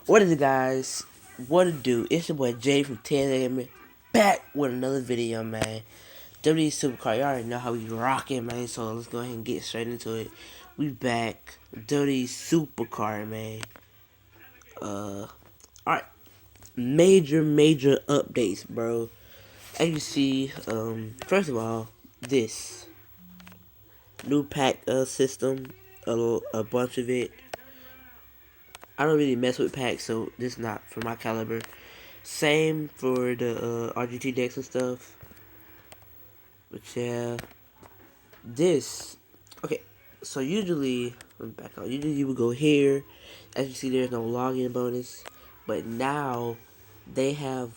What is it, guys? What to do? It's your boy Jay from Tee&Jay, back with another video, man. Wwe Supercard, you already know how we rocking, man. So let's go ahead and get straight into it. We back, Wwe Supercard, man. Alright, major updates, bro. As you see, first of all, this new pack system, a bunch of it. I don't really mess with packs, so this is not for my caliber. Same for the RGT decks and stuff. But yeah, this. Okay, so usually, let me back on. Usually you would go here. As you see, there's no login bonus, but now they have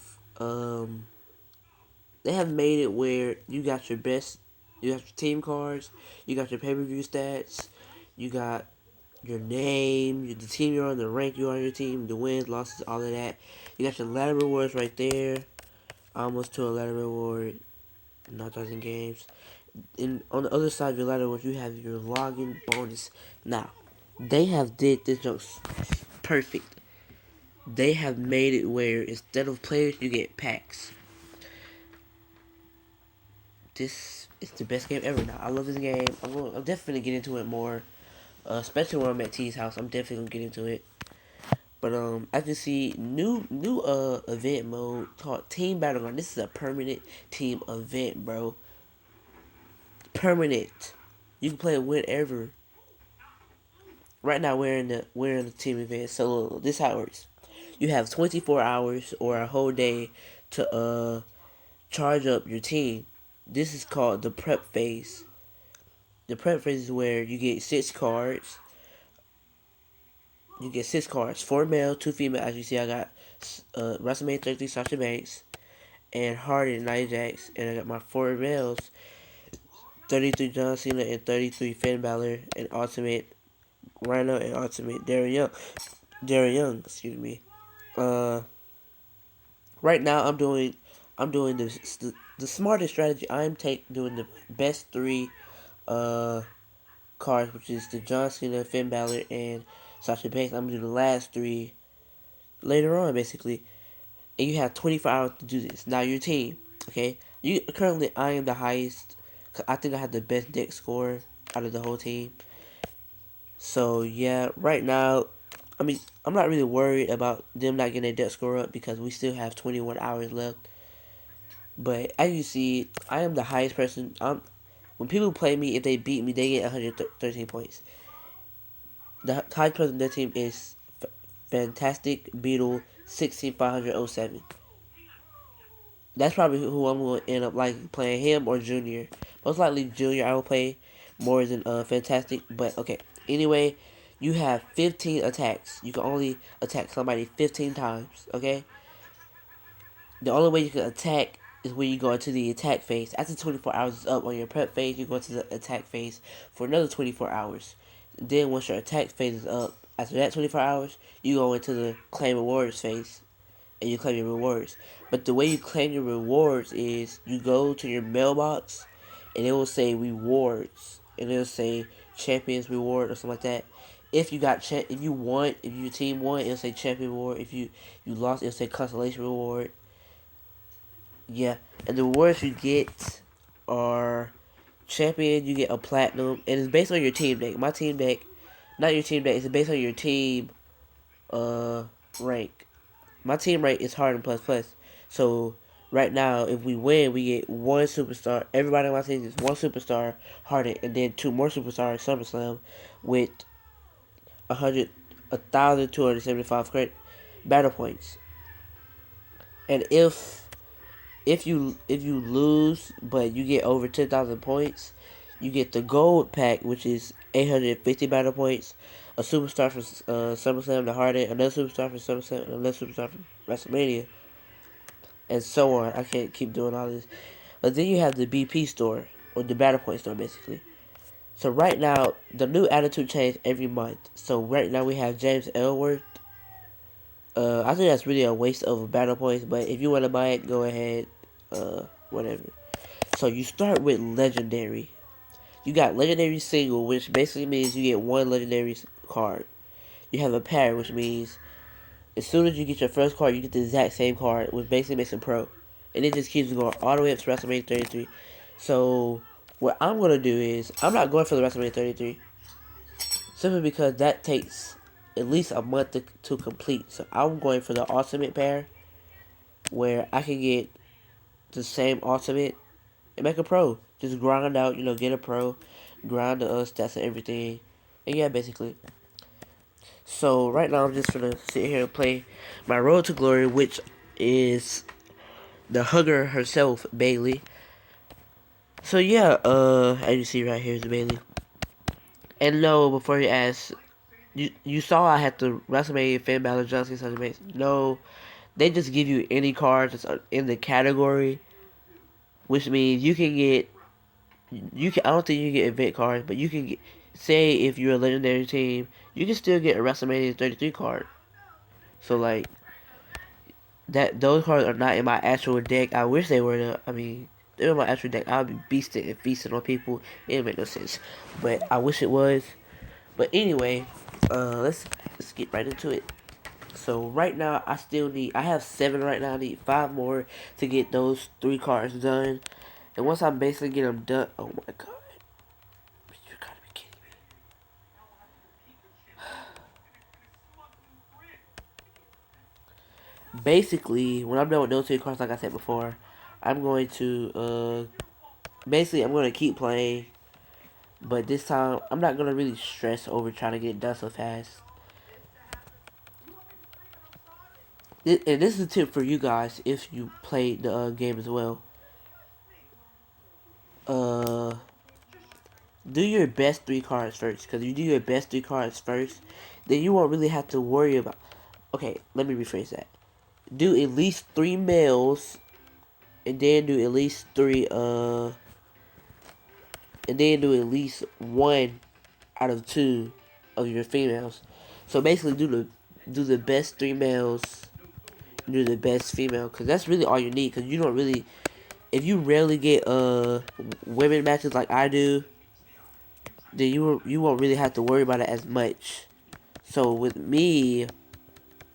made it where you got your best, you got your team cards, you got your pay-per-view stats, you got your name, the team you're on, the rank you're on your team, the wins, losses, all of that. You got your ladder rewards right there. Almost to a ladder reward, not in games. And on the other side of your ladder rewards, you have your login bonus. Now, they have did this junk perfect. They have made it where instead of players, you get packs. This is the best game ever now. I love this game. I'm definitely get into it more. Especially when I'm at T's house, I'm definitely gonna get into it. But as you see, new event mode called Team Battleground. This is a permanent team event, bro. Permanent. You can play it whenever. Right now we're in the team event. So this is how it works. You have 24 hours or a whole day to charge up your team. This is called the prep phase. The prep phase is where you get 6 cards. You get 6 cards, 4 male, 2 female. As you see, I got WrestleMania 33 Sasha Banks and Harden Nia Jax, and I got my 4 males, 33 John Cena and 33 Finn Balor, and Ultimate Rhino and Ultimate Darren Young, excuse me. Right now I'm doing the smartest strategy. I'm doing the best 3 cards, which is the John Cena, Finn Balor, and Sasha Banks. I'm gonna do the last 3 later on, basically. And you have 24 hours to do this. Now your team, okay? I am the highest. I think I have the best deck score out of the whole team. So yeah, right now, I mean, I'm not really worried about them not getting their deck score up because we still have 21 hours left. But as you see, I am the highest person. When people play me, if they beat me, they get 113 points. The highest person on their team is Fantastic Beetle 16507. That's probably who I'm going to end up like playing, him or Junior. Most likely Junior I will play more than Fantastic. But okay, anyway, you have 15 attacks. You can only attack somebody 15 times, okay? The only way you can attack is when you go into the attack phase. After 24 hours is up on your prep phase, you go into the attack phase for another 24 hours. Then once your attack phase is up, after that 24 hours, you go into the claim rewards phase. And you claim your rewards. But the way you claim your rewards is you go to your mailbox and it will say rewards. And it'll say champions reward or something like that. If your team won, it'll say champion reward. If you lost, it'll say consolation reward. Yeah. And the rewards you get are champion, you get a platinum, and it's based on your team deck. My team deck, not your team deck, it's based on your team rank. My team rank is Harden plus. So right now, if we win, we get 1 superstar. Everybody on my team is 1 superstar Harden, and then 2 more superstars SummerSlam with 1,275 credit battle points. And if you lose, but you get over 10,000 points, you get the gold pack, which is 850 battle points, a superstar for SummerSlam to Harden, another superstar for SummerSlam, another superstar for WrestleMania, and so on. I can't keep doing all this. But then you have the BP store, or the battle point store, basically. So right now, the new attitude change every month. So right now we have James Ellsworth. I think that's really a waste of battle points, but if you want to buy it, go ahead. Whatever. So you start with Legendary. You got legendary single, which basically means you get one legendary card. You have a pair, which means as soon as you get your first card, you get the exact same card, which basically makes it pro. And it just keeps going all the way up to WrestleMania 33. So, what I'm going to do is, I'm not going for the WrestleMania 33. Simply because that takes at least a month to complete. So, I'm going for the Ultimate pair, where I can get the same Ultimate and make a pro. Just grind out, get a pro. Grind the stats and everything. And yeah, basically. So right now I'm just gonna sit here and play my Road to Glory, which is the hugger herself, Bailey. So yeah, as you see right here is Bailey. And no, before you ask, you saw I had the WrestleMania Finn Balor Johnson Sasha Banks. No, they just give you any cards that's in the category, which means you can get. I don't think you can get event cards, but you can get. Say if you're a legendary team, you can still get a WrestleMania 33 card. So like those cards are not in my actual deck. I wish they were. They're in my actual deck. I'll be beasting and feasting on people. It didn't make no sense, but I wish it was. But anyway, let's get right into it. So right now I have 7 right now. I need 5 more to get those 3 cards done. And once I basically get them done, oh my god, you gotta be kidding me. Basically, when I'm done with those 3 cards, like I said before, I'm going to I'm going to keep playing. But this time, I'm not going to really stress over trying to get it done so fast. And this is a tip for you guys if you play the game as well. Do your best 3 cards first. Because if you do your best 3 cards first, then you won't really have to worry about... Okay, let me rephrase that. Do at least 3 males. And then do at least 3, and then do at least 1 out of 2 of your females. So basically do the best 3 males, do the best female, because that's really all you need. Because you don't really, if you rarely get women matches like I do, then you won't really have to worry about it as much. So with me,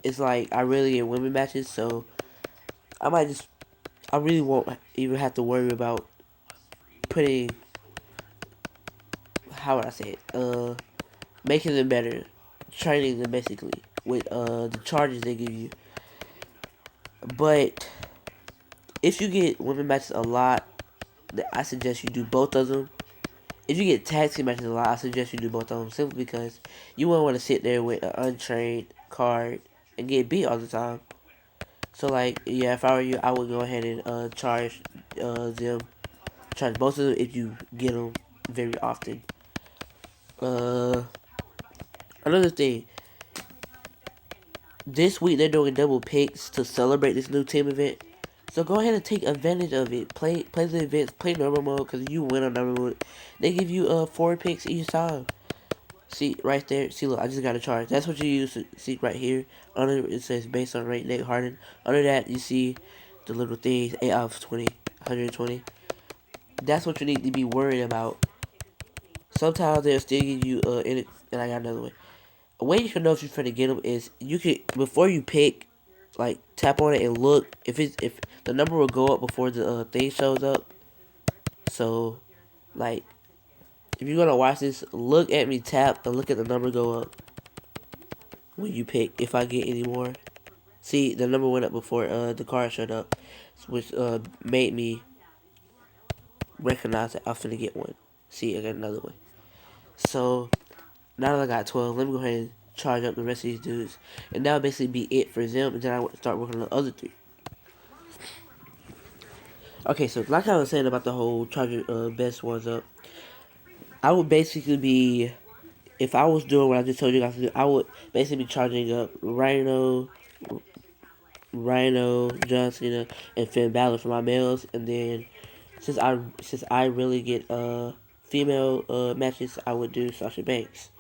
it's like I rarely get women matches, so I really won't even have to worry about putting, how would I say it, making them better, training them basically with the charges they give you. But if you get women matches a lot, I suggest you do both of them. If you get tag team matches a lot, I suggest you do both of them, simply because you won't want to sit there with an untrained card and get beat all the time. So like, yeah, if I were you, I would go ahead and charge both of them if you get them very often. Another thing, this week they're doing double picks to celebrate this new team event. So go ahead and take advantage of it. Play the events, play normal mode, because you win on normal mode. They give you 4 picks each time. See, right there. See, look, I just got a charge. That's what you use. See, right here. Under it says based on rate, Nate Harden. Under that, you see the little things, 8 out of 20, 120. That's what you need to be worried about. Sometimes they'll still give you, and I got another one. A way you can know if you're trying to get them is, you could, before you pick, like, tap on it and look. If the number will go up before the thing shows up. So, like, if you're gonna watch this, look at me tap and look at the number go up when you pick. If I get any more, see, the number went up before the card showed up, which made me recognize that I'm finna get one. See, I got another one. So now that I got 12, let me go ahead and charge up the rest of these dudes, and that'll basically be it for them. And then I start working on the other 3. Okay, so like I was saying about the whole charging best ones up, I would basically be, if I was doing what I just told you guys to do, I would basically be charging up Rhino, John Cena, and Finn Balor for my males, and then since I really get female matches, I would do Sasha Banks,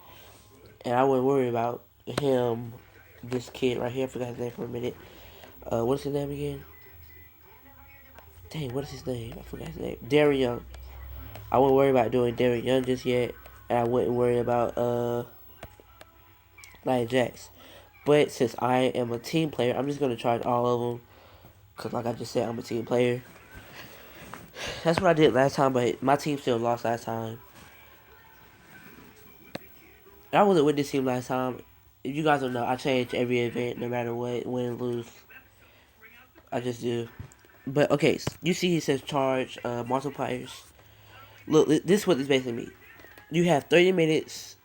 and I wouldn't worry about him. This kid right here, I forgot his name for a minute. What's his name again? Dang, what is his name? I forgot his name. Darren Young. I wouldn't worry about doing Darren Young just yet, and I wouldn't worry about Nia Jax. But since I am a team player, I'm just gonna charge all of them. Cause like I just said, I'm a team player. That's what I did last time, but my team still lost last time. I wasn't with this team last time. If you guys don't know, I change every event, no matter what, win and lose. I just do. But okay, you see, it says charge multipliers. Look, this is what this basically means. You have 30 minutes.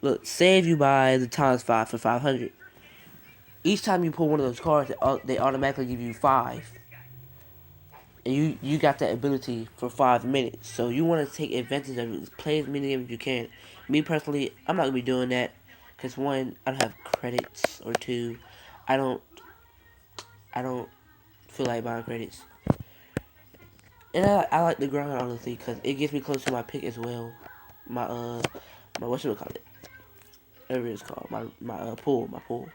Look, say if you buy the times 5 for 500. Each time you pull one of those cards, they automatically give you 5. And you got that ability for 5 minutes. So you want to take advantage of it. Play as many games as you can. Me personally, I'm not going to be doing that. Because one, I don't have credits. Or two, I don't feel like buying credits. And I like the grind, honestly, because it gets me close to my pick as well. My whatchamacallit. Whatever it's called. My pool.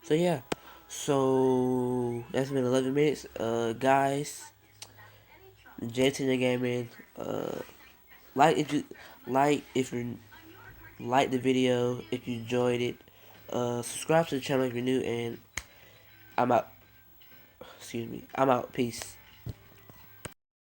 So yeah. So that's been 11 minutes. Guys, J&Jay Gaming. Like if you like the video, if you enjoyed it. Subscribe to the channel if you're new, and I'm out. Excuse me. I'm out. Peace.